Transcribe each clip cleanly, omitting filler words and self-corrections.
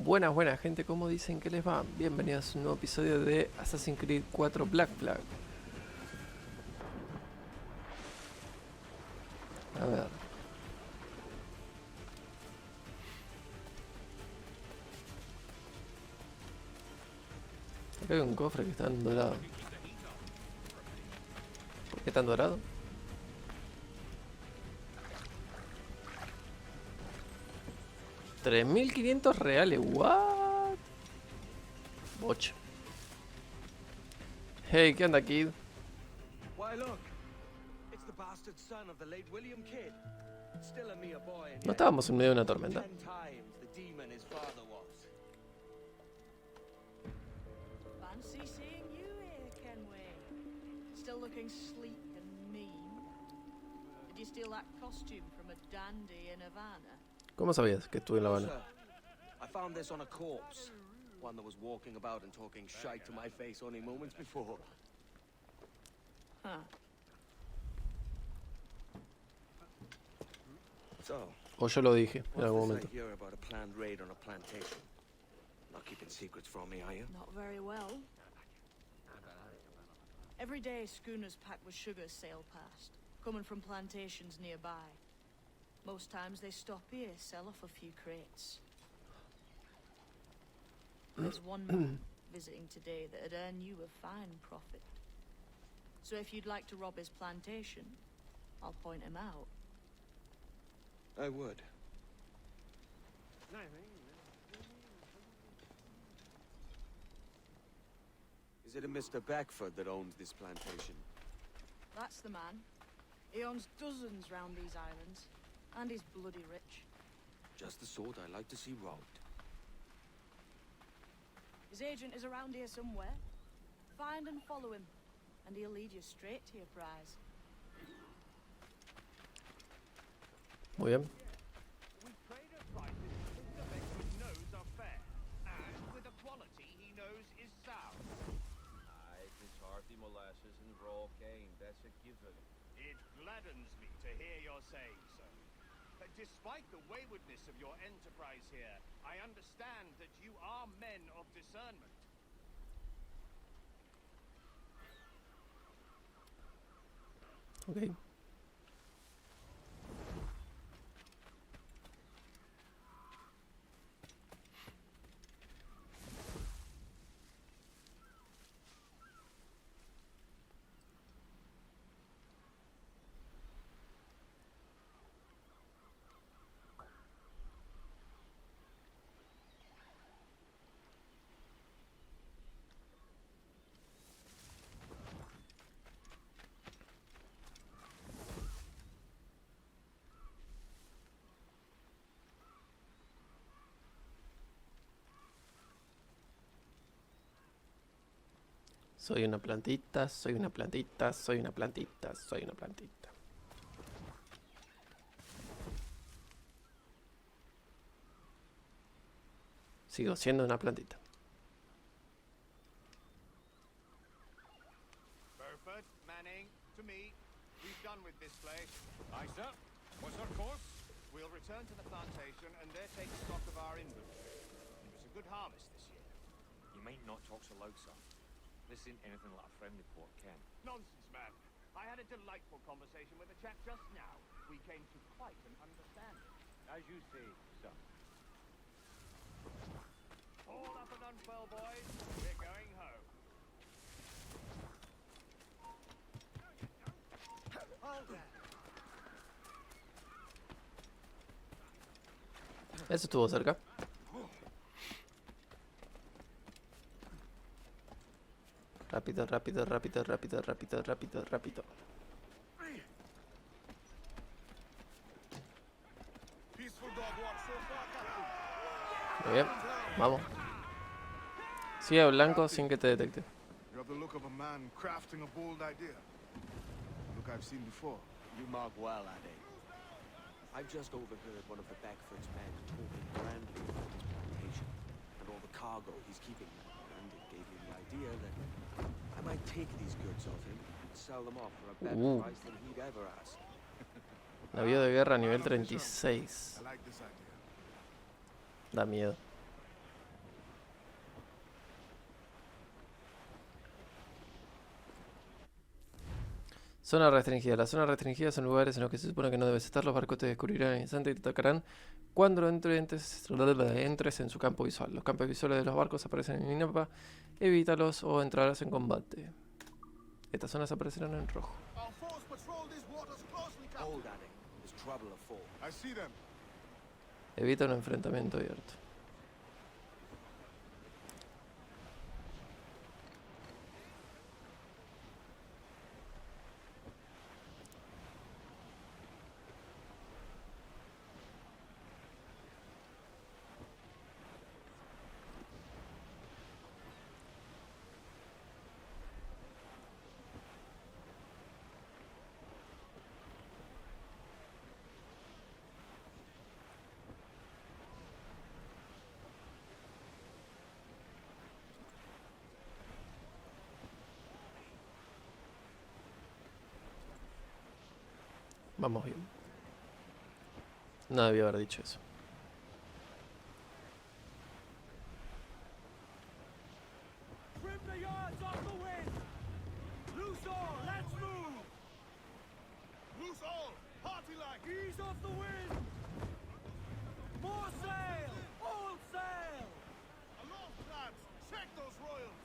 Buenas, buenas gente, ¿cómo dicen que les va? Bienvenidos a un nuevo episodio de Assassin's Creed 4 Black Flag. A ver. Acá hay un cofre que está en dorado. ¿Por qué tan dorado? $3.500, what? Boch. Hey, ¿qué onda, kid? No estábamos en medio de una tormenta. Still looking sleek and mean. Did you steal that costume from a dandy in Havana? ¿Cómo sabías que estuve en La Habana? I found this on a corpse. One that was walking about and talking shite to my face only moments before. Huh. So, O yo lo dije en algún what's momento. this I hear about a planned raid on a plantation? Not keeping secrets from me, are you? Not very well. Every day, schooners packed with sugar sail past, coming from plantations nearby. Most times they stop here, sell off a few crates. There's one man visiting today that'd earn you a fine profit. So if you'd like to rob his plantation, I'll point him out. I would. Is it a Mr. Beckford that owns this plantation? That's the man. He owns dozens round these islands, and he's bloody rich. Just the sort I like to see robbed. His agent is around here somewhere. Find and follow him, and he'll lead you straight to your prize. Muy bien. We trade at prices Mr. Beckford knows are fair, and with a quality he knows is sound. It's hearty molasses and raw cane, that's a given. It gladdens me to hear you're saying so. Despite the waywardness of your enterprise here, I understand that you are men of discernment. Ok. Soy una plantita, soy una plantita, soy una plantita, soy una plantita. Sigo siendo una plantita. Burford, Manning, to me, we've done with this place. Aye, sir. What's our course? We'll return to the plantation and there take stock of our inventory. It was a good harvest this year. You might not talk so loud, sir. This ain't anything like a friendly port, Ken. Nonsense, man. I had a delightful conversation with a chap just now. We came to quite an understanding. As you say, sir. All up and unfurl, boys. We're going home. Hold there. Eso estuvo cerca. Rápido, rápido, rápido, rápido, rápido, rápido, rápido. Muy bien, vamos. Sigue blanco sin que te detecte. You have the look of a man crafting a bold idea. Look I've seen before. You mark well, Ade. I've just overheard one of the Beckford's men talking grandly about his plantation and all the cargo he's keeping, and it gave me the idea that I might take these goods off him and sell them off for a better price than he'd ever ask. Navío de guerra nivel 36. I like this idea. Da miedo. Zona restringida. Las zonas restringidas son lugares en los que se supone que no debes estar. Los barcos te descubrirán en el instante y te atacarán cuando entres en su campo visual. Los campos visuales de los barcos aparecen en el mapa. Evítalos o entrarás en combate. Estas zonas aparecerán en rojo. Our force patrol these waters closely, Captain. Hold at it. There's trouble afoot. I see them. Evita un enfrentamiento abierto. Vamos bien. No debía haber dicho eso. Trim the yards off the wind! Loose all, let's move! Loose all. Party like. Ease off the wind! More sail! All sail! Aloft, lads. Check those royals.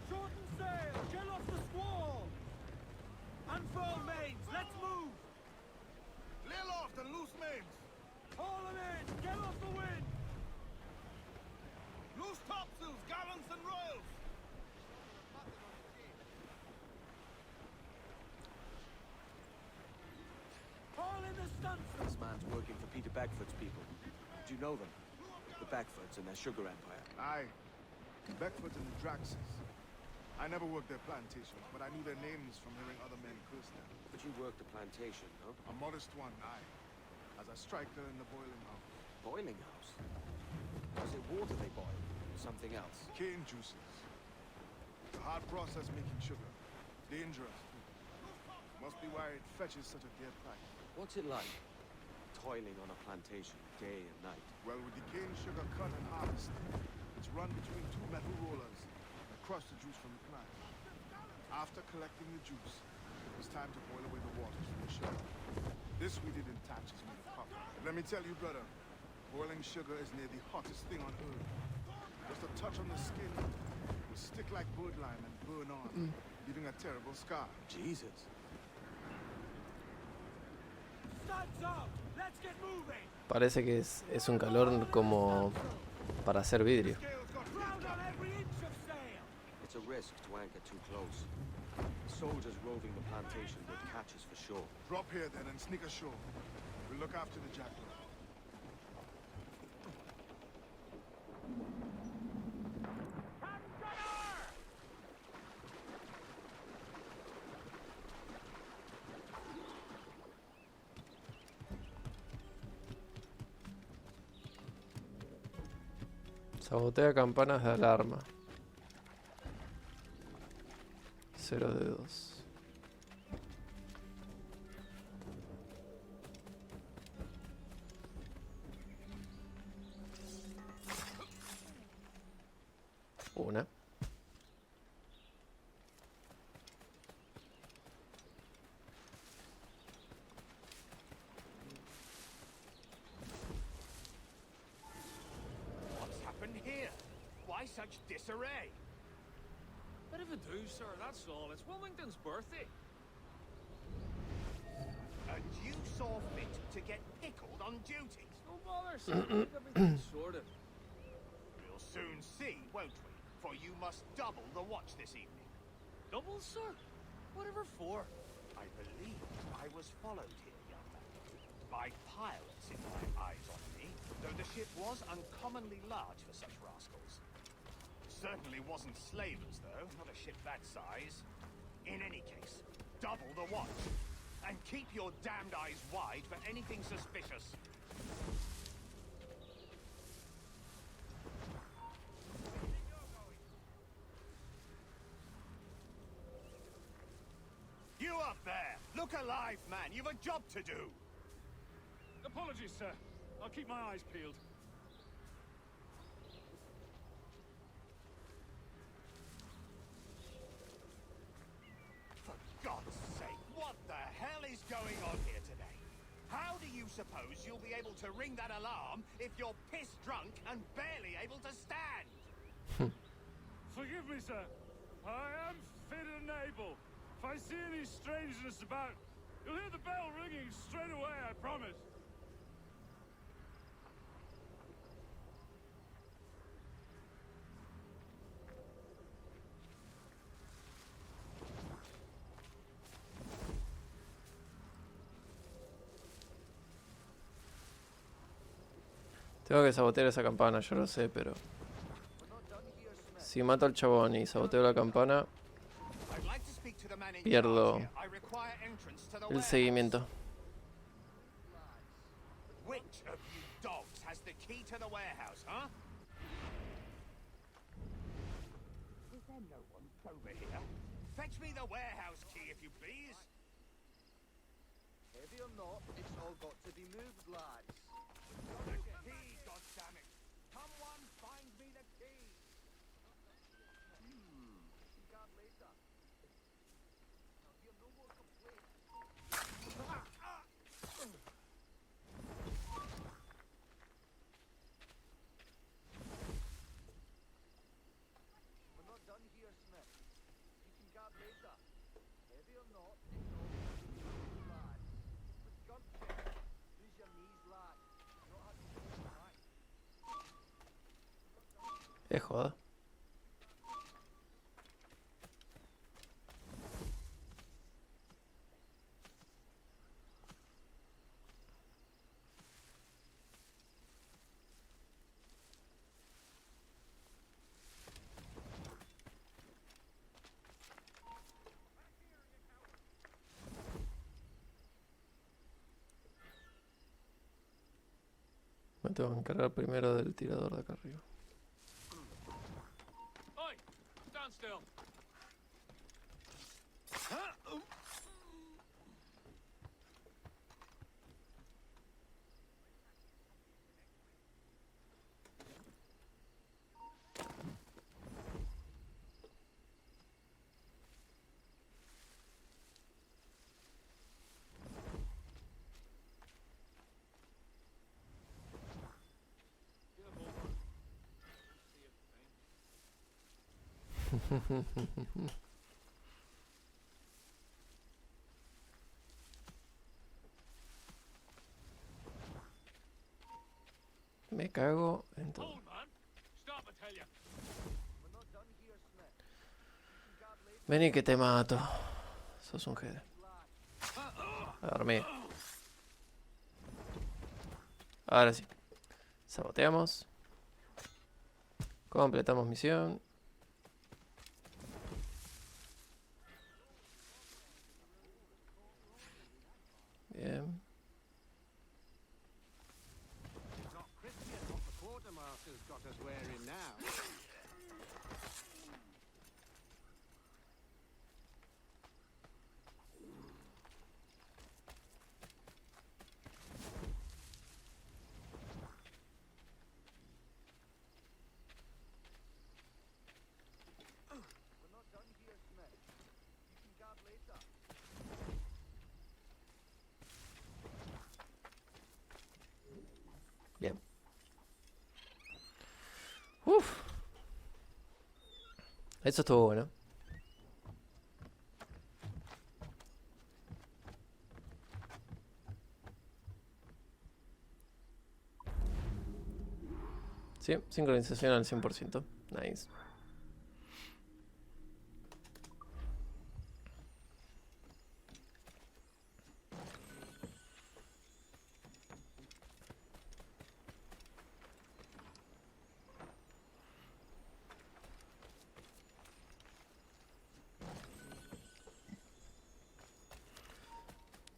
Shorten sail! Get off the squall! Unfurl mains, let's move! Lay aloft and loose mains. Haul them in! Get off the wind! Loose topsails, gallants and royals. Haul in the stunsail! This man's working for Peter Bagford's people. Do you know them? The Bagfords and their sugar empire. Aye. Beckford and the Draxes. I never worked their plantations, but I knew their names from hearing other men curse them. But you worked the plantation, huh? A modest one, aye. As a striker in the boiling house. Boiling house? Was it water they boiled? Something else? Cane juices. The hard process making sugar. Dangerous, too. Must be why it fetches such a dear price. What's it like? Toiling on a plantation, day and night. Well, with the cane sugar cut and harvested, it's run between two metal rollers that crush the juice from the plant. After collecting the juice, it was time to boil away the waters from the sugar. This we did in tatches made of copper. Let me tell you, brother, boiling sugar is near the hottest thing on earth. Just a touch on the skin will stick like birdlime and burn on, leaving a terrible scar. Jesus. Studs out! Let's get moving! Parece que es un calor como para hacer vidrio. Scales got Crowd on every inch of sail! It's a risk to anchor too close. Soldiers roving the plantation would catch us for sure. Drop here then and sneak ashore. We'll look after the jackal. Sabotea campanas de alarma. 0 de 2. Una. What's happened here? Why such disarray? Bit of a do, sir, that's all. It's Wilmington's birthday. And you saw fit to get pickled on duty. No bother, sir. Keep everything sorted. We'll soon see, won't we? For you must double the watch this evening. Double, sir? Whatever for? I believe I was followed here, young man, by pirates in my eyes on me, though the ship was uncommonly large for such rascals. Certainly wasn't slavers, though, not a ship that size. In any case, double the watch, and keep your damned eyes wide for anything suspicious. You up there! Look alive, man! You've a job to do! Apologies, sir. I'll keep my eyes peeled. suppose you'll be able to ring that alarm if you're piss drunk and barely able to stand. Forgive me, sir. I am fit and able. If I see any strangeness about, you'll hear the bell ringing straight away, I promise. Tengo que sabotear esa campana, yo lo sé, pero... Si mato al chabón y saboteo la campana, pierdo el seguimiento. Which of you dogs has the key to the warehouse, huh? Is there no one over here? Fetch me the warehouse key, if you please. Heavy or not, it's all got to be moved, lads. The key, goddammit! Someone find me the key! Guard later. I'll hear no more complaints. We're not done here, Smith. You can guard later. Heavy or not, it's all got to be moved, lads. With gun check, use your knees, lad. Not have to hold back. Es joda. Me tengo que encargar primero del tirador de acá arriba. Oi! Stand still. Me cago en todo. Hold, man. Stop, I tell ya. We're not done here, Smith. You can guard later, Vení que te mato. Sos un jede. lad. A dormir. Ahora sí. Saboteamos. Completamos misión. Bien. It's not Christian what the quartermaster's got us wearing now. We're not done here, Smith. You can guard later. Bien. Uf. Eso estuvo bueno. Sí, sincronización al 100%. Nice.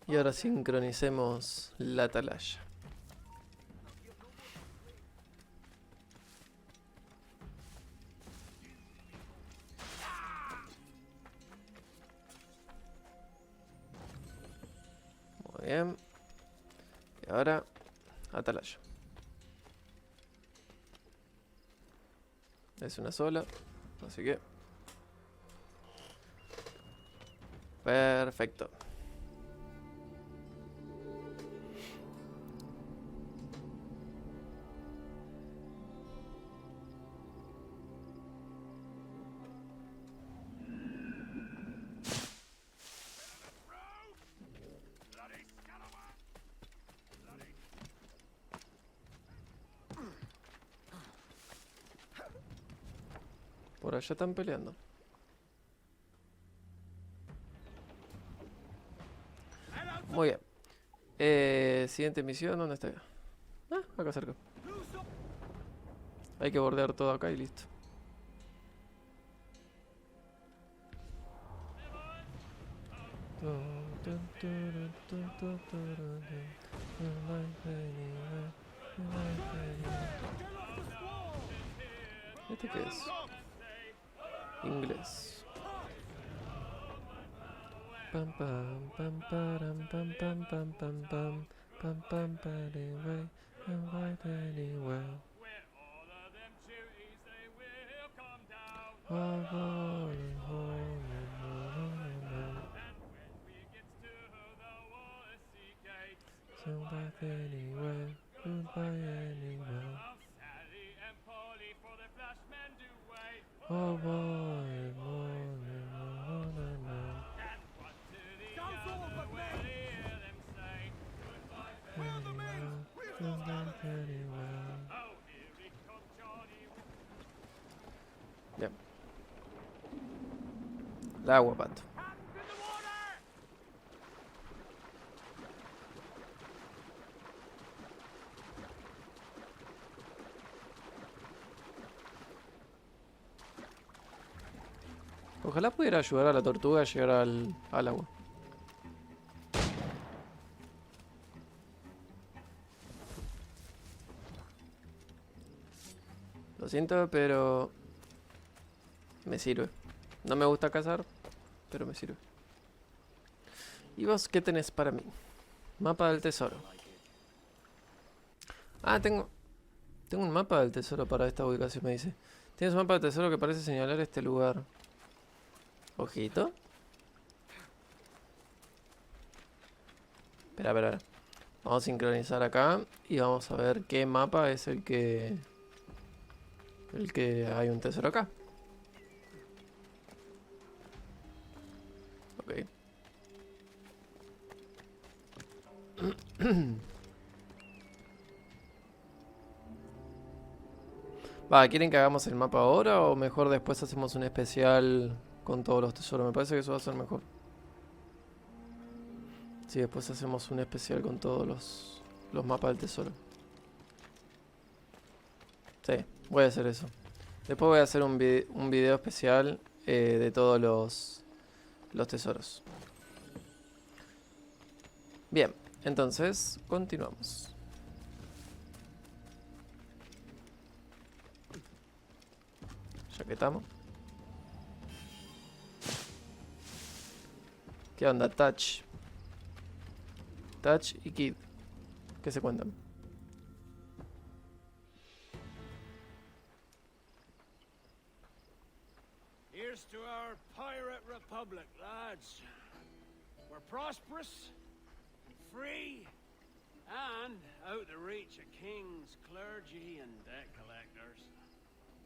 Y ahora sincronicemos la atalaya. Muy bien. Y ahora atalaya. Es una sola, así que... Perfecto. Por allá están peleando. Muy bien. Siguiente misión, ¿dónde está? Ah, acá cerca. Hay que bordear todo acá y listo. ¿Este qué es? Inglés. Pam pam pam param pam pam pam pam pam pam pam anyway anyway. Anyway, goodbye anyway. Oh boy, boy, bien. El agua, pato. Ojalá pudiera ayudar a la tortuga a llegar al agua. Lo siento, pero me sirve. No me gusta cazar, pero me sirve. ¿Y vos qué tenés para mí? Mapa del tesoro. Ah, tengo un mapa del tesoro para esta ubicación, me dice. Tienes un mapa del tesoro que parece señalar este lugar. Ojito. Espera. Vamos a sincronizar acá y vamos a ver qué mapa es el que hay un tesoro acá. Ok. Va, ¿quieren que hagamos el mapa ahora o mejor después hacemos un especial con todos los tesoros? Me parece que eso va a ser mejor. Sí, después hacemos un especial con todos los mapas del tesoro. Sí, voy a hacer eso. Después voy a hacer un video especial de todos los tesoros. Bien, entonces continuamos. Ya que estamos. ¿Qué onda, Touch? Touch y Kid. ¿Qué se cuentan? Here's to our pirate republic, lads. We're prosperous and free and out the reach of kings, clergy, and debt collectors.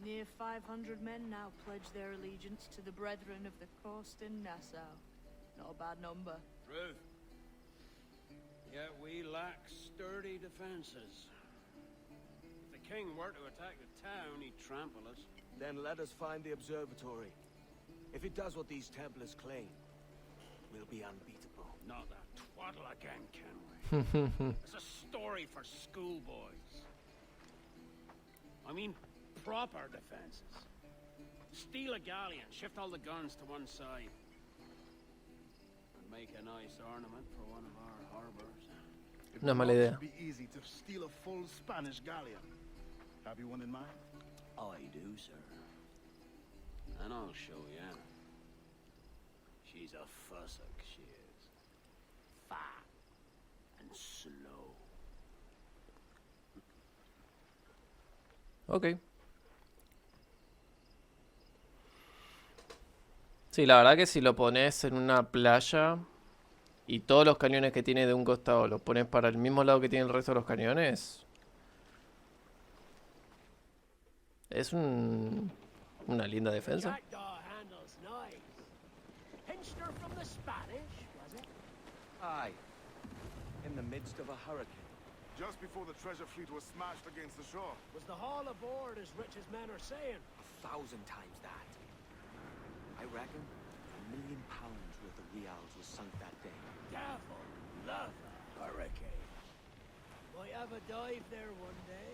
Near 500 men now pledge their allegiance to the Brethren of the Coast in Nassau. Not a bad number. Truth. Yet we lack sturdy defenses. If the king were to attack the town, he'd trample us. Then let us find the observatory. If it does what these Templars claim, we'll be unbeatable. Not that twaddle again, can we? It's a story for schoolboys. I mean, proper defenses. Steal a galleon, shift all the guns to one side. And make a nice ornament for one of our harbors. No es mala idea. It would be easy to steal a full Spanish galleon. Have you one in mind? I do, sir. And I'll show you. She's a fussock, she is. Fat and slow. Ok. Sí, la verdad que si lo pones en una playa y todos los cañones que tiene de un costado los pones para el mismo lado que tiene el resto de los cañones, es una linda defensa. Aye. In the midst of a hurricane. Just before the treasure fleet was smashed against the shore. Was the haul aboard as rich as men are saying? 1,000 times that. reckon £1 million worth of reals was sunk that day. Devil love a hurricane. Might have a dive there one day.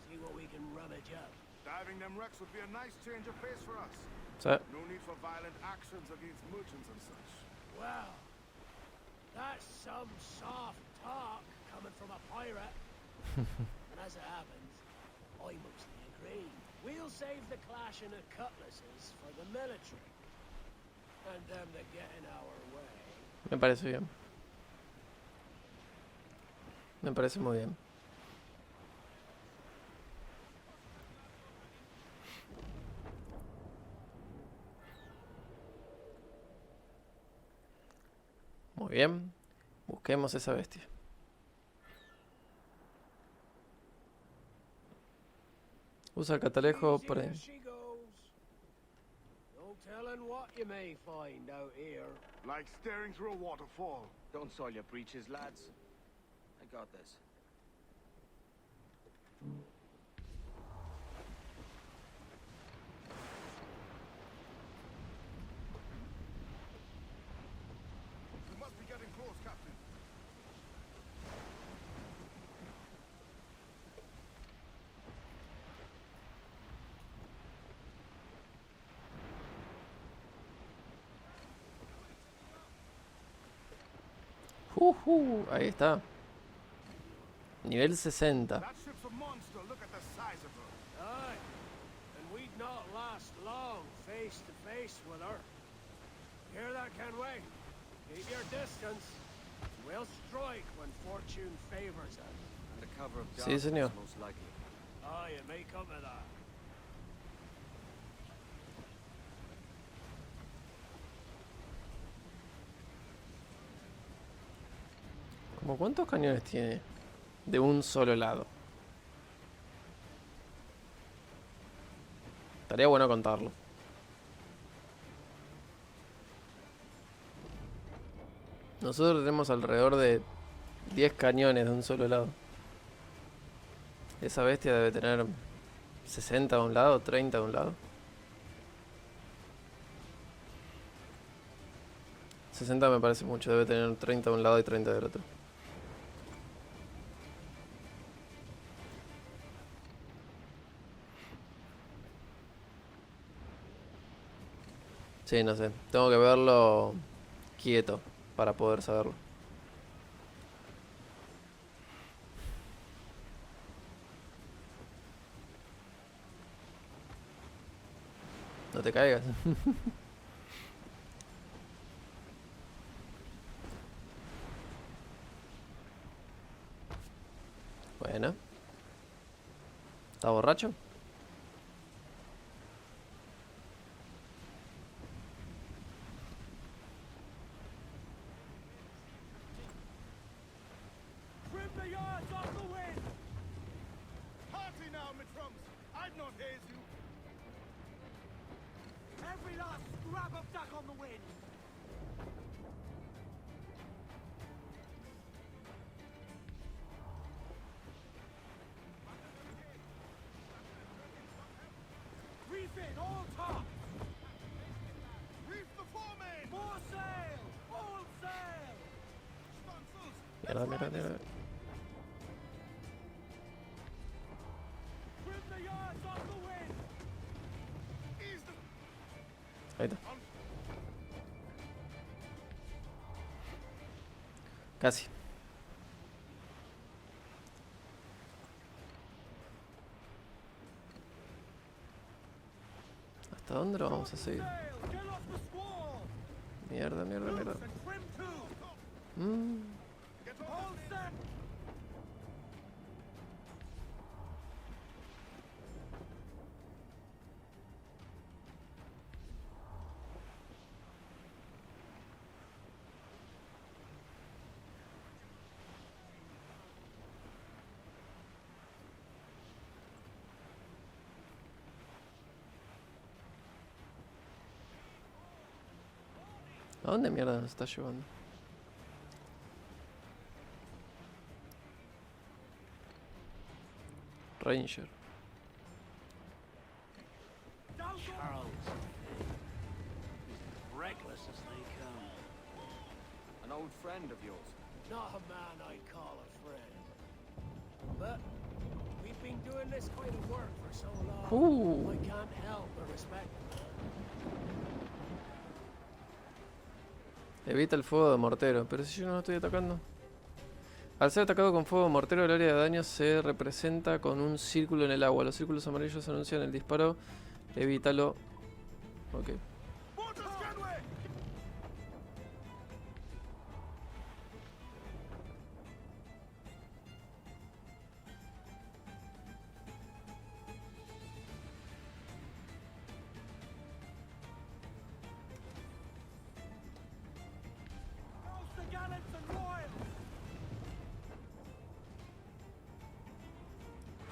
See what we can rummage up. Diving them wrecks would be a nice change of pace for us. So, No need for violent actions against merchants and such. Well, that's some soft talk coming from a pirate. And as it happens, I mostly agree. We'll save the clashing of cutlasses for the military. And them that get in our way. me parece bien. Me parece muy bien. Muy bien. Busquemos esa bestia. Usa el catalejo Easy para... as she goes. No telling what you may find out here. Like staring through a waterfall. Don't soil your breeches, lads. I got this. We must be getting close, Captain. Ahí está. Nivel 60. That ship's a monster. Look at the size of her. Aye, and we'd not last long face to face with her. Hear that, Kenway? Keep your distance. We'll strike when fortune favors us. Under cover of Sí, darkness, señor. most likely. Aye, it may come to that. ¿Cómo cuántos cañones tiene? De un solo lado. Estaría bueno contarlo. Nosotros tenemos alrededor de 10 cañones de un solo lado. Esa bestia debe tener 60 de un lado, 30 de un lado. 60 me parece mucho, debe tener 30 de un lado y 30 del otro. Sí, no sé. Tengo que verlo quieto para poder saberlo. No te caigas. Bueno. ¿Está borracho? Trim the yards off the wind! Party now, my trumps. I'd not haze you. Every last scrap of duck on the wind! Reef in, all tops! Reef the foremain. More sail! All sail! Sponsors. Mierda, mierda, mierda. Trim the yards off the wind! Ease the... Ahí está. Casi. ¿Hasta dónde lo vamos a seguir? Sail! Get off the squall! Mierda, mierda, mierda. And trim to! Get All on. set! ¿A dónde mierda nos está llevando? Ranger. Down Charles. old friend of yours. Not a man I'd call a friend. But we've been doing this kind of work for so long, I can't help but respect him. Evita el fuego de mortero. Pero si yo no estoy atacando. Al ser atacado con fuego de mortero, el área de daño se representa con un círculo en el agua. Los círculos amarillos anuncian el disparo. Evítalo. Ok.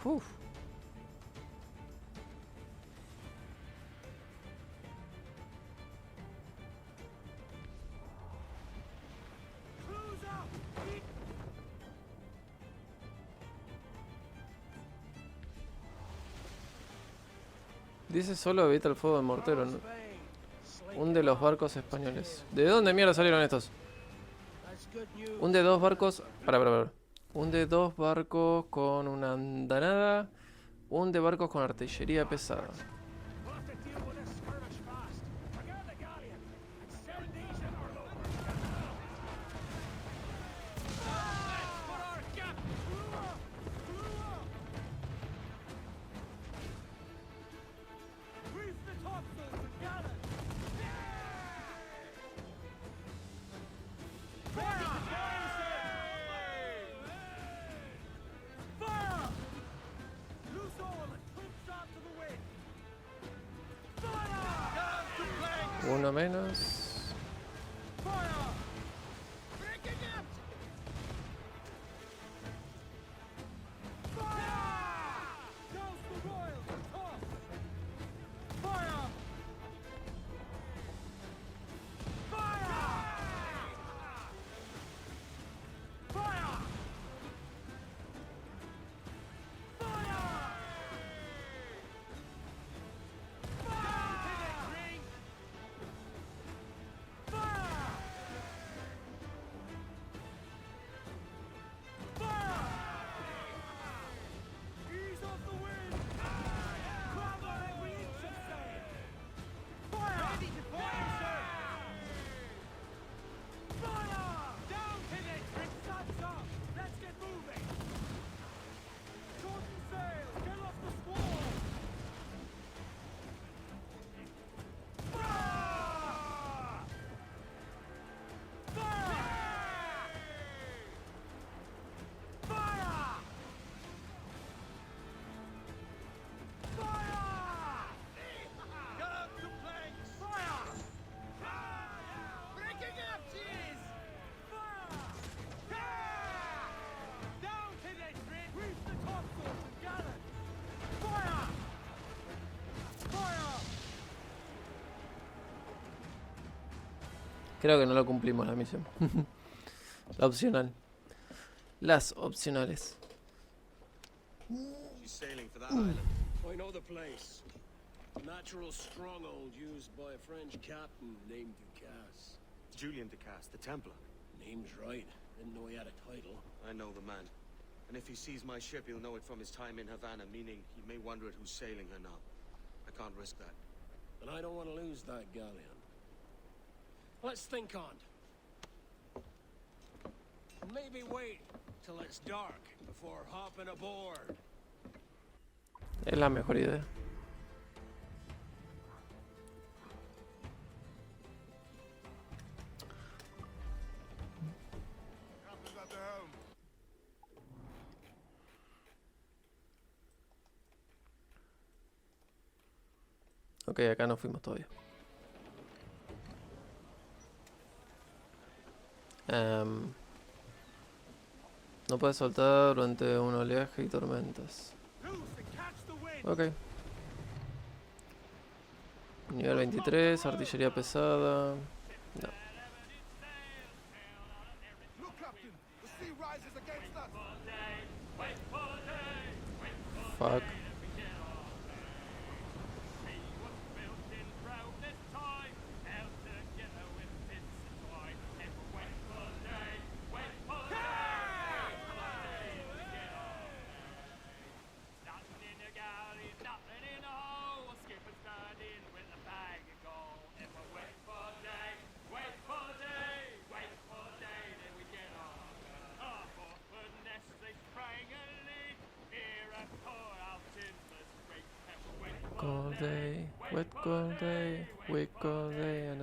Uf. Dice solo evita el fuego de mortero, ¿no? Hunde los barcos españoles. ¿De dónde mierda salieron estos? Hunde dos barcos. Para. Hunde dos barcos con una andanada. Hunde barcos con artillería pesada. Uno menos. Creo que no lo cumplimos la misión. La opcional. Las opcionales. She's sailing for that island. I know the place. Natural stronghold used by a French captain named Ducasse. Julian Ducasse, the Templar. Name's right. Didn't know he had a title. I know the man. And if he sees my ship, he'll know it from his time in Havana, meaning he may wonder at who's sailing her now. I can't risk that. And I don't want to lose that galleon. Let's think on it. Maybe wait till it's dark before hopping aboard. Es la mejor idea. Captain's at the helm. Ok, acá no fuimos todavía. No puedes soltar durante un oleaje y tormentas. Ok. Nivel 23, artillería pesada. No. Look, Captain, the sea rises against us. Fuck. cold day, wet cold day, wet cold day,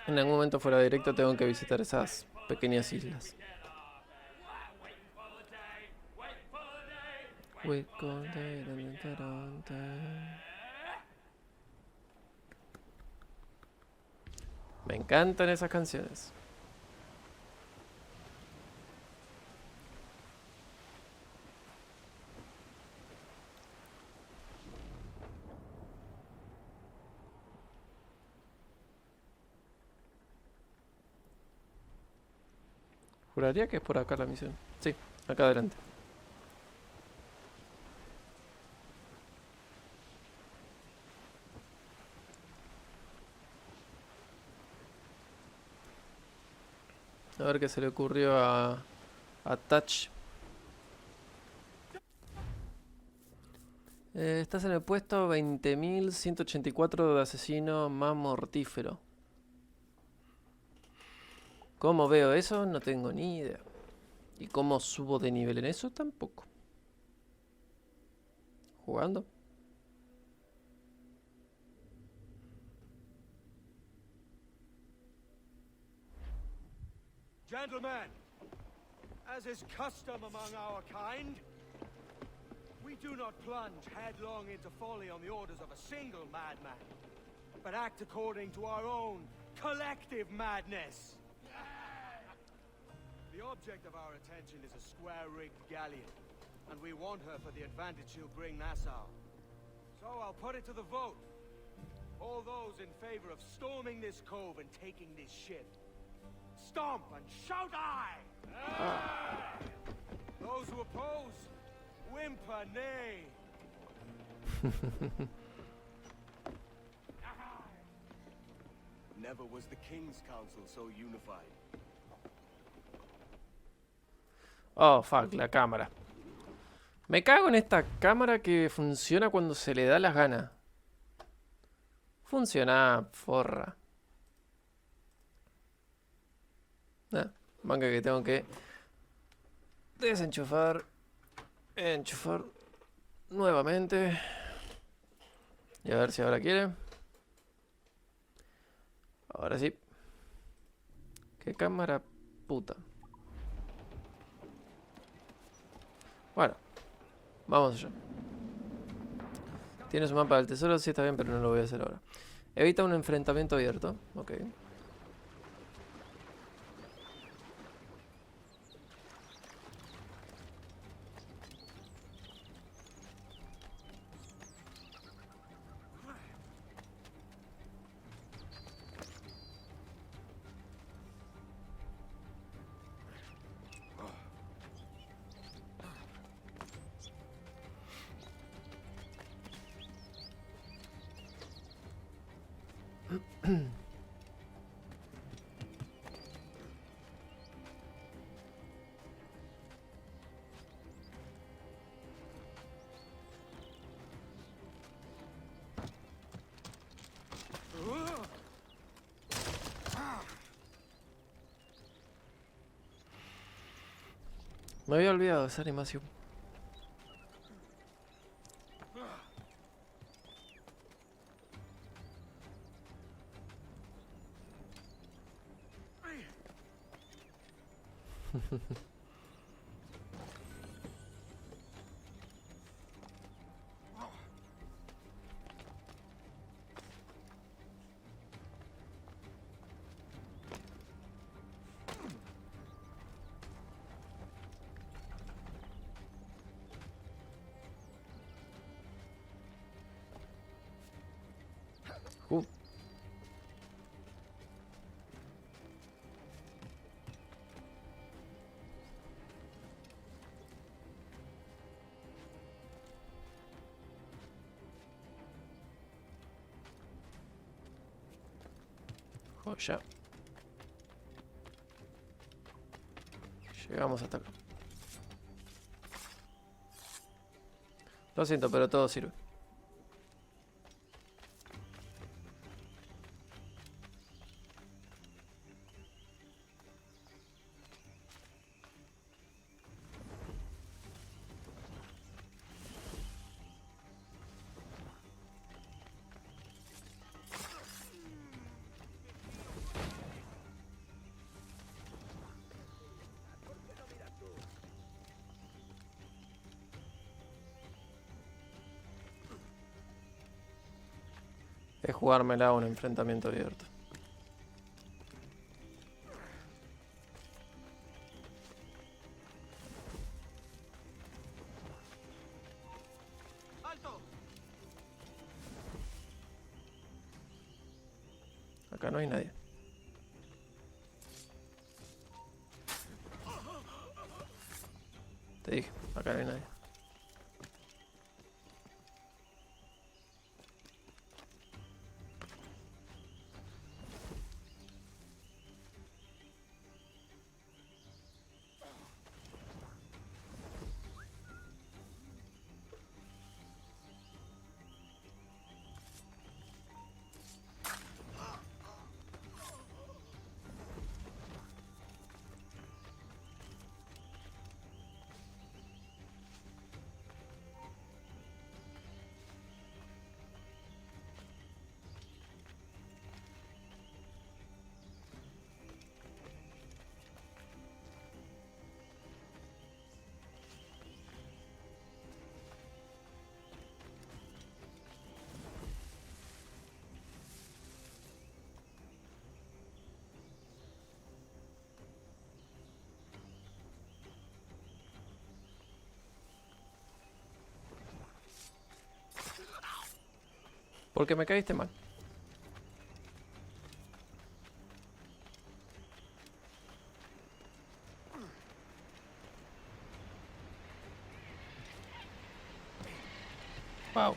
En algún momento fuera de directo tengo que visitar esas pequeñas islas. Me encantan esas canciones. Juraría que es por acá la misión. Sí, acá adelante. A ver qué se le ocurrió a Touch. Estás en el puesto 20.184 de asesino más mortífero. ¿Cómo veo eso? No tengo ni idea. ¿Y cómo subo de nivel en eso? Tampoco. ¿Jugando? Gentlemen, as is custom among our kind, we do not plunge headlong into folly on the orders of a single madman, but act according to our own collective madness. The object of our attention is a square-rigged galleon, and we want her for the advantage she'll bring Nassau. So I'll put it to the vote. All those in favor of storming this cove and taking this ship, stomp and shout aye! Aye! Those who oppose, whimper nay. Never was the King's Council so unified. Oh, fuck, la cámara. Me cago en esta cámara que funciona cuando se le da las ganas. Funciona, forra. Manga que tengo que desenchufar, enchufar nuevamente. Y a ver si ahora quiere. Ahora sí. Qué cámara puta. Bueno, vamos allá. Tienes un mapa del tesoro, sí está bien, pero no lo voy a hacer ahora. Evita un enfrentamiento abierto. Ok. Me había olvidado de esa animación. Ya. Llegamos hasta acá. Lo siento, pero todo sirve. Es jugármela a un enfrentamiento abierto. Acá no hay nadie. Te dije, acá no hay nadie. Porque me caíste mal. Wow.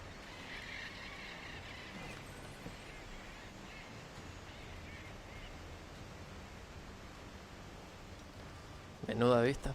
Menuda vista.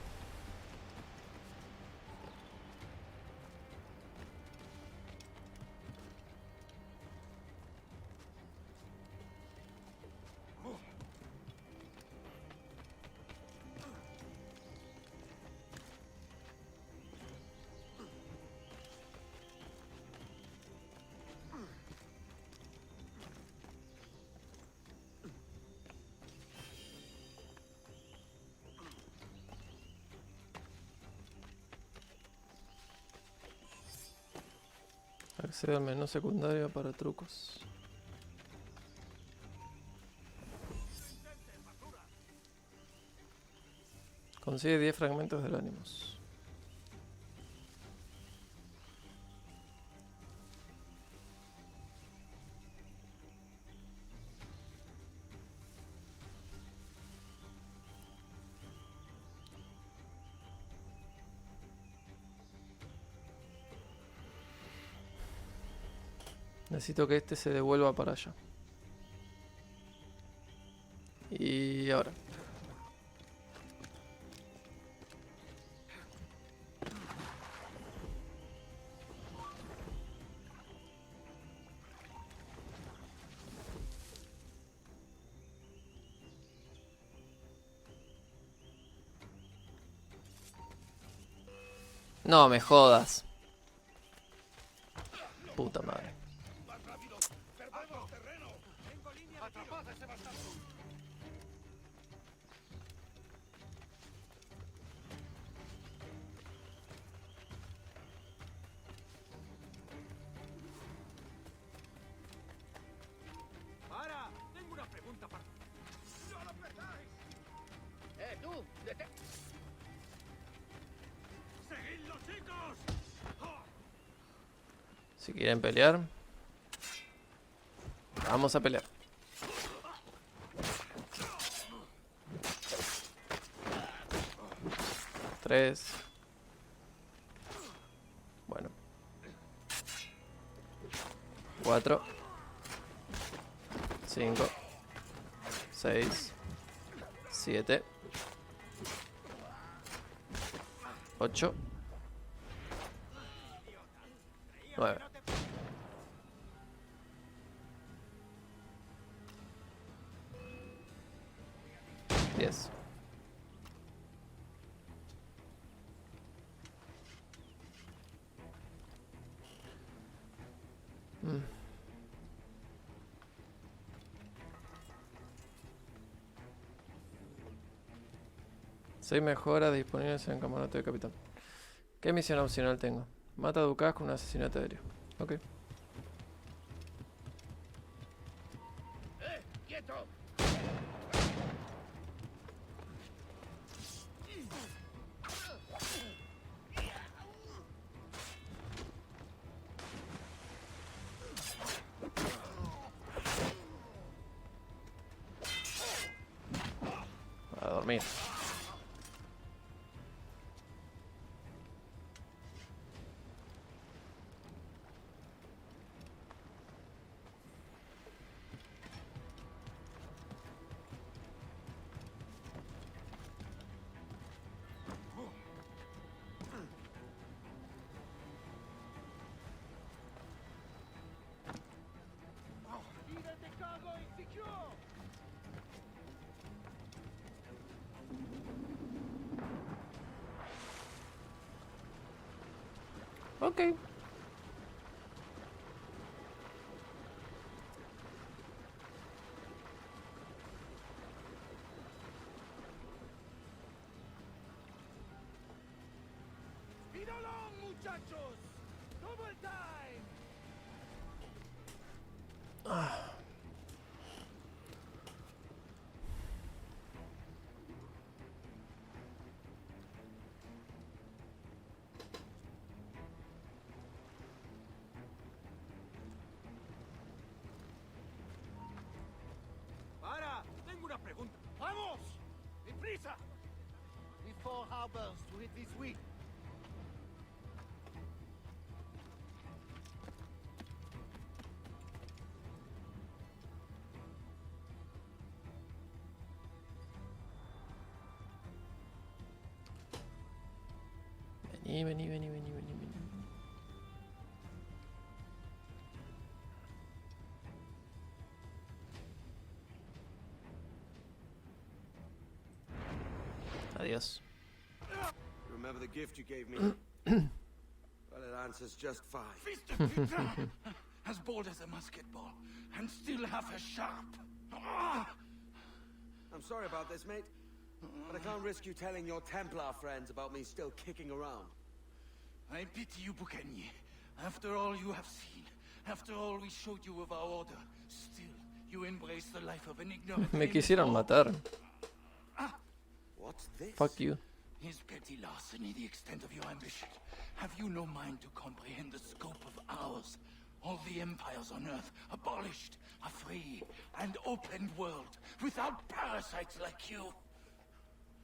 Accede al menú secundario para trucos. Consigue 10 fragmentos del ánimos. Necesito que este se devuelva para allá. Y ahora. No me jodas. Puta madre. ¡Para! Tengo una pregunta para... ¡No lo perdáis! ¡Tú! ¡Seguidlo, chicos! Si quieren pelear, vamos a pelear. Tres. Bueno. 4. 5. 6. 7. 8. 9. Yes. Seis mejoras disponibles en el camarote de capitán. ¿Qué misión opcional tengo? Mata a Ducas con un asesinato aéreo. Ok. ¡Quieto! A dormir. Ok. ¡Speed along, muchachos! ¡Double time! ¡Para! Tengo una pregunta. ¡Vamos! ¡Deprisa! With 4 harbors to hit this week. Vení. Adiós. Remember the gift you gave me? Well, it answers just fine. Fist of pizza! As bold as a musket ball, and still half as sharp. I'm sorry about this, mate. But I can't risk you telling your Templar friends about me still kicking around. I pity you, Bucanier. After all you have seen, after all we showed you of our order, still you embrace the life of an ignorant... Me quisieron matar. What's this? Fuck you. Is petty larceny the extent of your ambition? Have you no mind to comprehend the scope of ours? All the empires on Earth abolished, a free and open world, without parasites like you.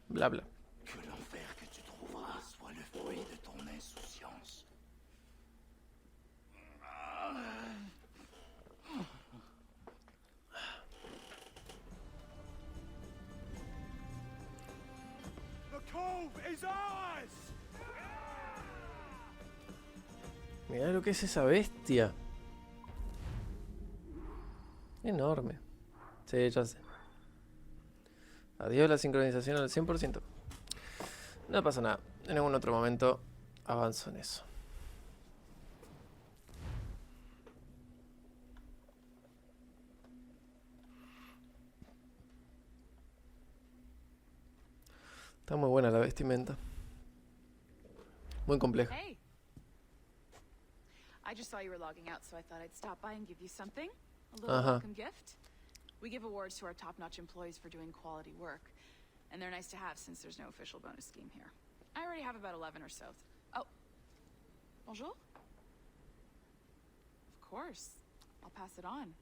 Bla bla. Que l'enfer que tu trouveras soit le fruit de ton insouciance. The cove is ours! Mirá lo que es esa bestia. Enorme. Sí, ya sé. Adiós la sincronización al 100%. No pasa nada. En algún otro momento avanzo en eso. Está muy buena la vestimenta. Muy compleja. Hey. I just saw you were logging out, so I thought I'd stop by and give you something. A little welcome gift. We give awards to our top-notch employees for doing quality work. And they're nice to have since there's no official bonus scheme here. I already have about 11 or so. Oh. Bonjour? Of course. I'll pass it on.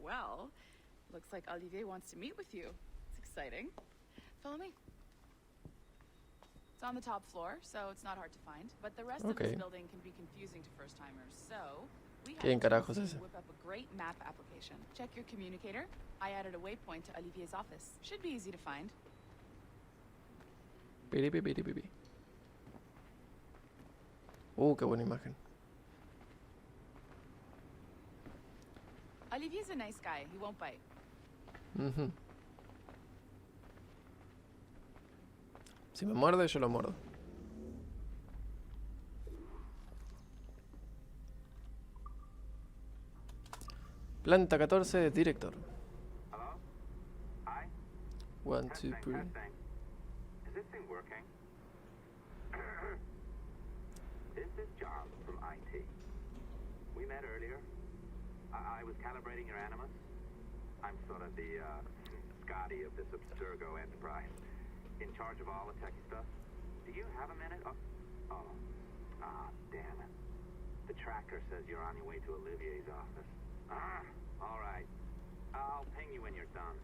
Well, looks like Olivier wants to meet with you. It's exciting. Follow me. It's on the top floor, so it's not hard to find. But the rest of this building can be confusing to first-timers, so we have to whip up a great map application. Check your communicator. I added a waypoint to Olivier's office. Should be easy to find. Qué buena imagen. Olivier's a nice guy. He won't bite. Ujú. Si me muerde, yo lo muerdo. Planta 14, director. Hello? Hi? 1, 2, 3. Testing. Is this thing working? This is John from IT. We met earlier. I was calibrating your Animus. I'm sort of the Scotty of this Abstergo enterprise. In charge of all the techie stuff. Do you have a minute? Damn it. The tracker says you're on your way to Olivier's office. All right. I'll ping you when you're done.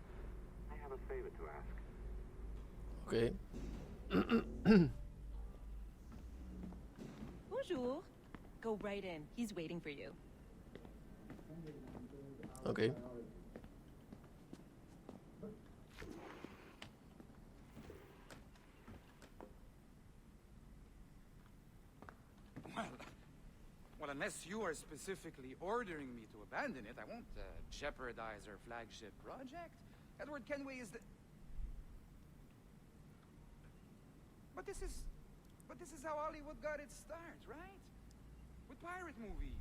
I have a favor to ask. Okay. Bonjour. Go right in. He's waiting for you. Okay. Well, unless you are specifically ordering me to abandon it, I won't jeopardize our flagship project. Edward Kenway is the... But this is how Hollywood got its start, right? With pirate movies.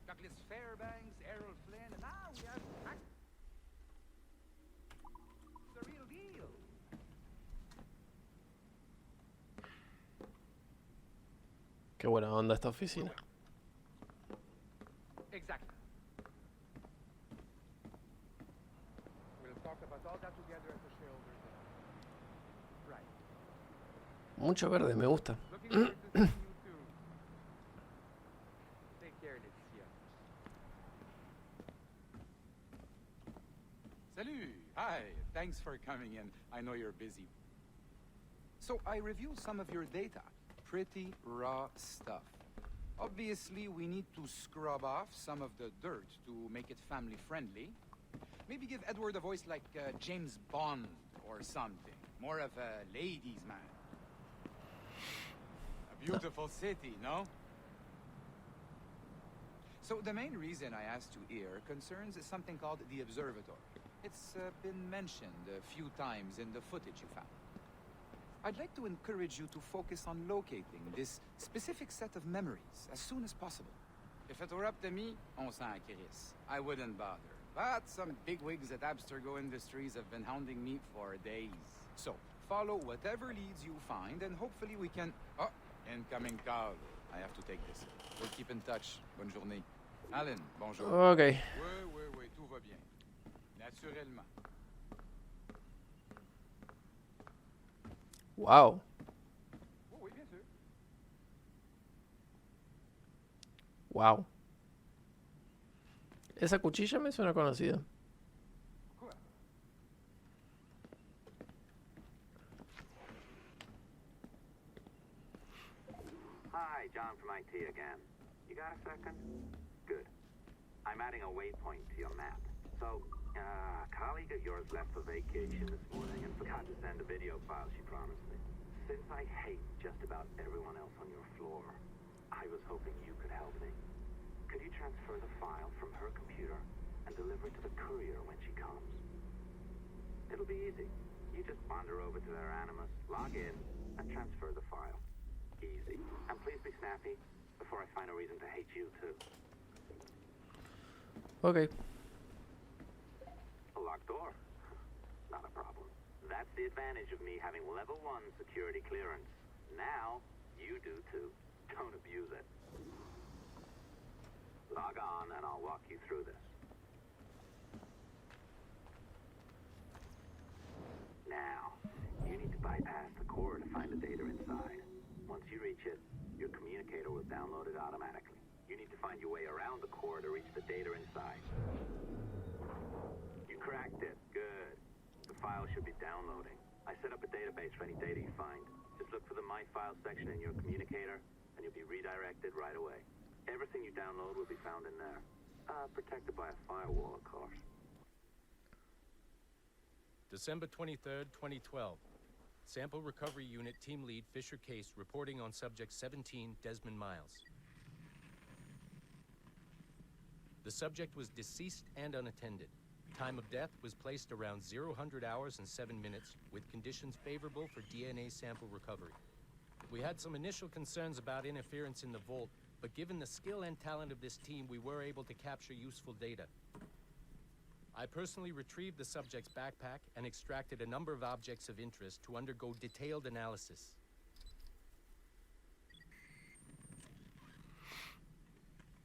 Douglas Fairbanks, Errol Flynn, and now we have... the real deal. Qué buena onda esta oficina. Exactly. We'll talk about all that together at the shareholders meeting. Right. Mucho verde, me gusta. Looking forward to seeing you too. Take care, Laetitia. Salut. Hi. Thanks for coming in. I know you're busy. So I reviewed some of your data. Pretty raw stuff. Obviously, we need to scrub off some of the dirt to make it family friendly. Maybe give Edward a voice like James Bond or something. More of a ladies' man. A beautiful city, no? So the main reason I asked you here concerns something called the Observatory. It's been mentioned a few times in the footage you found. I'd like to encourage you to focus on locating this specific set of memories as soon as possible. If it were up to me, on s'en crisse. I wouldn't bother. But some bigwigs at Abstergo Industries have been hounding me for days. So, follow whatever leads you find, and hopefully we can... Oh, incoming call. I have to take this. We'll keep in touch. Bonne journée. Alan, bonjour. Okay. Oui, tout va bien. Naturellement. Wow. Oh, oui, bien sûr. Wow. Esa cuchilla me suena conocida. Quoi? Hi, John from IT again. You got a second? Good. I'm adding a waypoint to your map. So, a colleague of yours left for vacation this morning and forgot to send a video file she promised me. Since I hate just about everyone else on your floor, I was hoping you could help me. Could you transfer the file from her computer and deliver it to the courier when she comes? It'll be easy. You just wander over to their Animus, log in, and transfer the file. Easy. And please be snappy before I find a reason to hate you too. Okay. A locked door? Not a problem. That's the advantage of me having level 1 security clearance. Now, you do too. Don't abuse it. Log on and I'll walk you through this. Now, you need to bypass the core to find the data inside. Once you reach it, your communicator will download it automatically. You need to find your way around the core to reach the data inside. You cracked it. Good. The file should be downloading. I set up a database for any data you find. Just look for the My Files section in your communicator, and you'll be redirected right away. Everything you download will be found in there. Protected by a firewall, of course. December 23rd, 2012. Sample Recovery Unit Team Lead Fisher Case reporting on Subject 17, Desmond Miles. The subject was deceased and unattended. Time of death was placed around 0-100 hours and 7 minutes, with conditions favorable for DNA sample recovery. We had some initial concerns about interference in the vault, but given the skill and talent of this team, we were able to capture useful data. I personally retrieved the subject's backpack and extracted a number of objects of interest to undergo detailed analysis.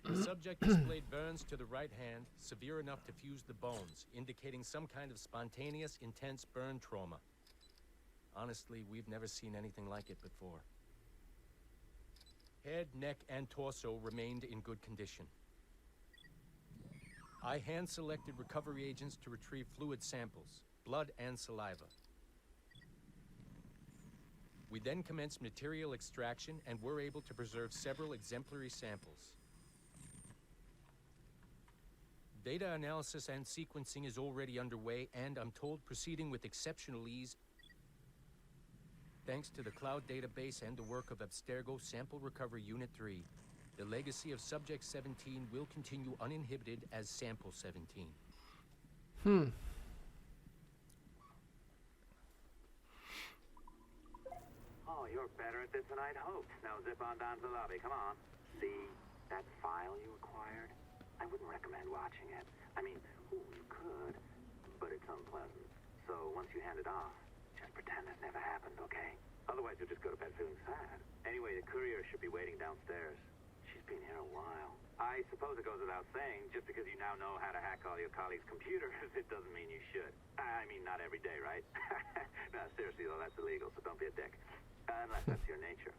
The subject displayed burns to the right hand, severe enough to fuse the bones, indicating some kind of spontaneous, intense burn trauma. Honestly, we've never seen anything like it before. Head, neck, and torso remained in good condition. I hand-selected recovery agents to retrieve fluid samples, blood and saliva. We then commenced material extraction and were able to preserve several exemplary samples. Data analysis and sequencing is already underway, and I'm told proceeding with exceptional ease thanks to the cloud database and the work of Abstergo Sample Recovery Unit 3. The legacy of Subject 17 will continue uninhibited as Sample 17. Oh, you're better at this than I'd hoped. Now zip on down to the lobby. Come on. See that file you acquired? I wouldn't recommend watching it. I mean, you could, but it's unpleasant. So once you hand it off, just pretend it never happened, okay? Otherwise, you'll just go to bed feeling sad. Anyway, the courier should be waiting downstairs. She's been here a while. I suppose it goes without saying, just because you now know how to hack all your colleagues' computers, it doesn't mean you should. I mean, not every day, right? No, seriously, though, that's illegal, so don't be a dick. Unless that's your nature.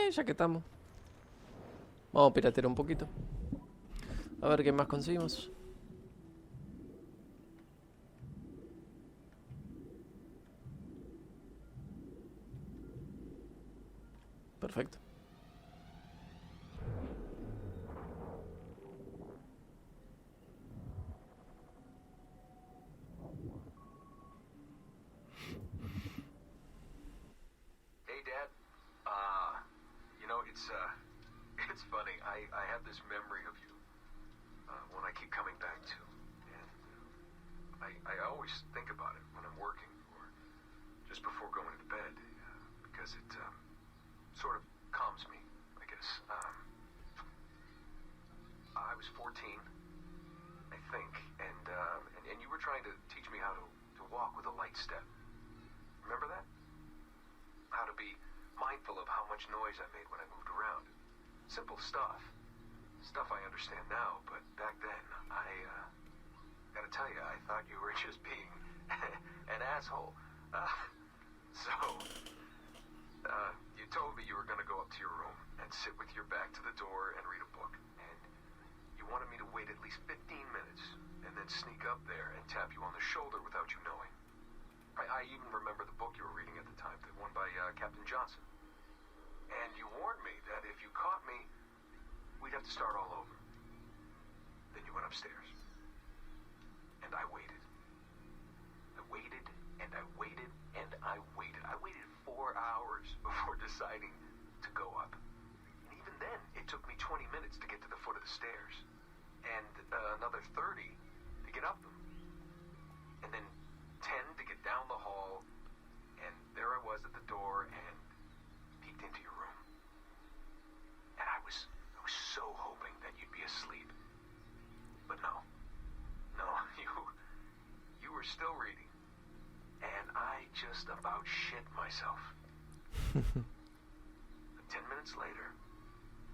Ya que estamos. Vamos a piratear un poquito. A ver qué más conseguimos. Perfecto. Hey, Dad. You know, it's funny. I have this memory of you, one I keep coming back to, and I always think about it when I'm working or just before going to bed, because it sort of calms me, I guess. I was 14, I think, and you were trying to teach me how to walk with a light step. Remember that? How to be mindful of how much noise I made when I moved around. Simple stuff. Stuff I understand now, but back then, I gotta tell you, I thought you were just being an asshole. You told me you were gonna go up to your room and sit with your back to the door and read a book. And you wanted me to wait at least 15 minutes and then sneak up there and tap you on the shoulder without you knowing. I even remember the book you were reading at the time, the one by Captain Johnson. And you warned me that if you caught me, we'd have to start all over. Then you went upstairs. And I waited. I waited, and I waited, and I waited. I waited 4 hours before deciding to go up. And even then, it took me 20 minutes to get to the foot of the stairs. And another 30 to get up them. And then 10 to get down the hall. And there I was at the door and peeked into your room. And I was so hoping that you'd be asleep. But no, you were still reading. And I just about shit myself. 10 minutes later,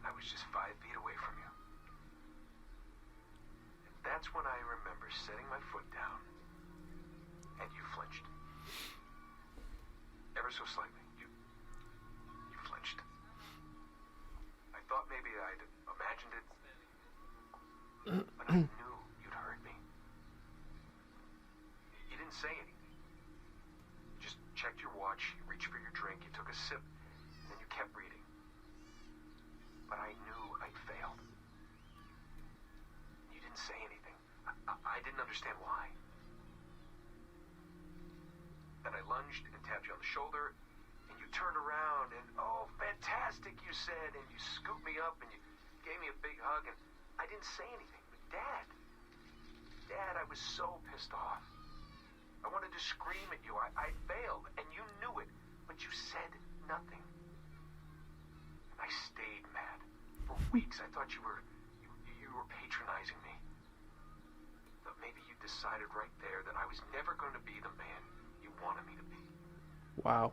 I was just 5 feet away from you. And that's when I remember setting my foot down, and you flinched. Ever so slightly, you flinched. I thought maybe I'd imagined it, but I knew you'd heard me. You didn't say anything. You just checked your watch, you reached for your drink, you took a sip, and then you kept reading. But I knew I'd failed. You didn't say anything. I didn't understand why. Then I lunged and tapped you on the shoulder, and you turned around, and oh, fantastic, you said, and you scooped me up, and you gave me a big hug, and I didn't say anything, but Dad, I was so pissed off. I wanted to scream at you. I failed, and you knew it, but you said nothing. And I stayed mad. For weeks, I thought you were patronizing me. But maybe you decided right there that I was never going to be the man you wanted me to be. Wow.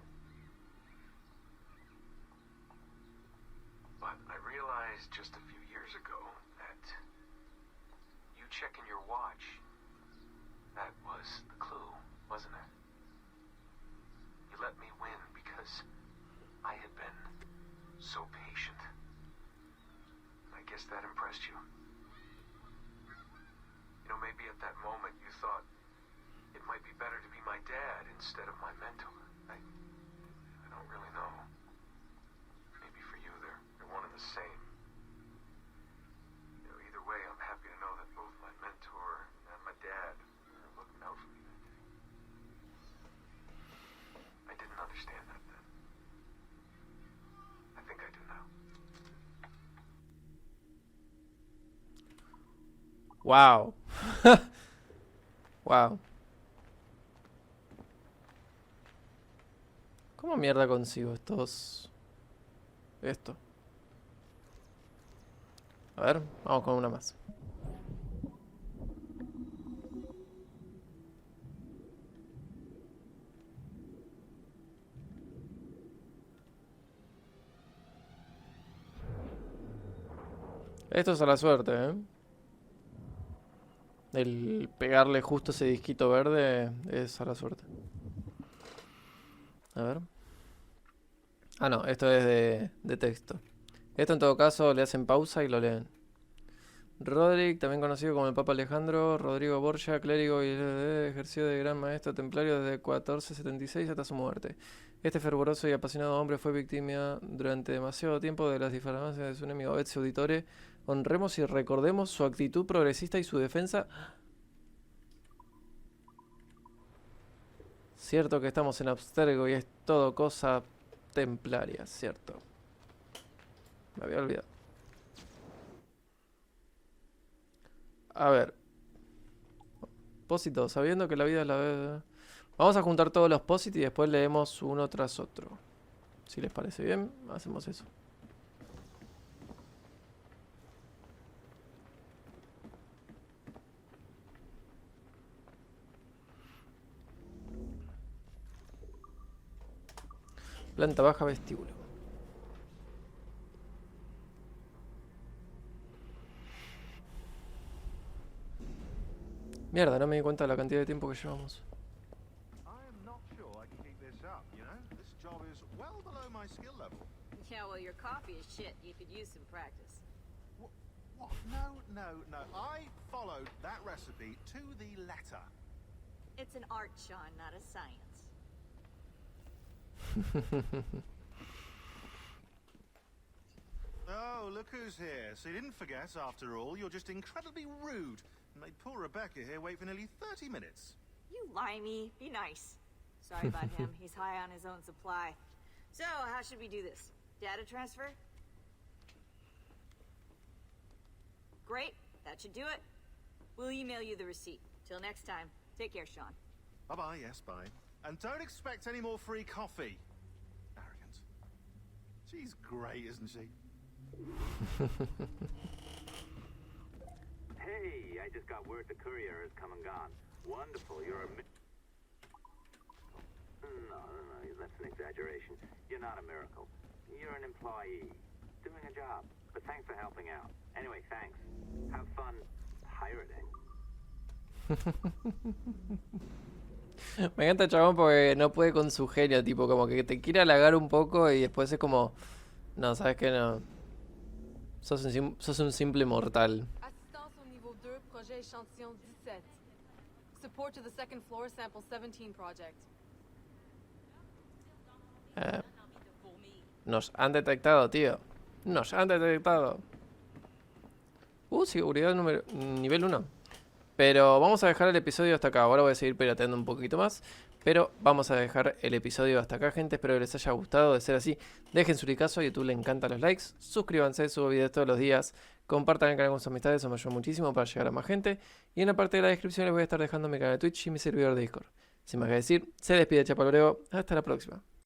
But I realized just a few years ago that you checking your watch, that was the clue, wasn't it? You let me win because I had been so patient. I guess that impressed you. You know, maybe at that moment you thought it might be better to be my dad instead of my mentor. I don't really know. Maybe for you they're one and the same. You know, either way, I'm happy to know that both my mentor and my dad are looking out for me that day. I didn't understand that then. I think I do now. Wow. Wow. ¿Cómo mierda consigo esto? A ver, vamos con una más. Esto es a la suerte, ¿eh? El pegarle justo ese disquito verde es a la suerte. A ver. Ah, no, esto es de texto. Esto en todo caso le hacen pausa y lo leen. Roderick, también conocido como el Papa Alejandro, Rodrigo Borgia, clérigo y ejerció de gran maestro templario desde 1476 hasta su muerte. Este fervoroso y apasionado hombre fue víctima durante demasiado tiempo de las difamaciones de su enemigo Ezio Auditore. Honremos y recordemos su actitud progresista y su defensa. Cierto que estamos en Abstergo y es todo cosa templaria, cierto. Me había olvidado. A ver. Pósito, sabiendo que la vida es la... Vamos a juntar todos los pósitos y después leemos uno tras otro. Si les parece bien, hacemos eso. Planta baja, vestíbulo. Mierda, no me di cuenta de la cantidad de tiempo que llevamos. Yeah, well, your coffee is shit. You could use some practice. What? No. I followed that recipe to the letter. It's an art, Sean, not a science. Oh, look who's here. So you didn't forget, after all. You're just incredibly rude. And made poor Rebecca here wait for nearly 30 minutes. You limey. Be nice. Sorry about him. He's high on his own supply. So, how should we do this? Data transfer? Great. That should do it. We'll email you the receipt. Till next time. Take care, Sean. Bye-bye, yes, bye. And don't expect any more free coffee. Arrogant. She's great, isn't she? Hey, I just got word the courier has come and gone. Wonderful, you're a... No, that's an exaggeration. You're not a miracle. You're an employee, doing a job. But thanks for helping out. Anyway, thanks. Have fun pirating. Me encanta el chabón porque no puede con su genio, tipo, como que te quiere halagar un poco y después es como... No, ¿sabes qué? No. Sos un simple mortal. Assistance au niveau 2, projet échantillon 17. Support to the second floor, sample 17 project. Nos han detectado, tío. Nos han detectado. Seguridad nivel 1. Pero vamos a dejar el episodio hasta acá. Ahora voy a seguir pirateando un poquito más. Pero vamos a dejar el episodio hasta acá, gente. Espero que les haya gustado. De ser así, dejen su likeazo. A YouTube le encantan los likes. Suscríbanse, subo videos todos los días. Compartan el canal con sus amistades, eso me ayuda muchísimo para llegar a más gente. Y en la parte de la descripción les voy a estar dejando mi canal de Twitch y mi servidor de Discord. Sin más que decir, se despide ChapaElBrevo. Hasta la próxima.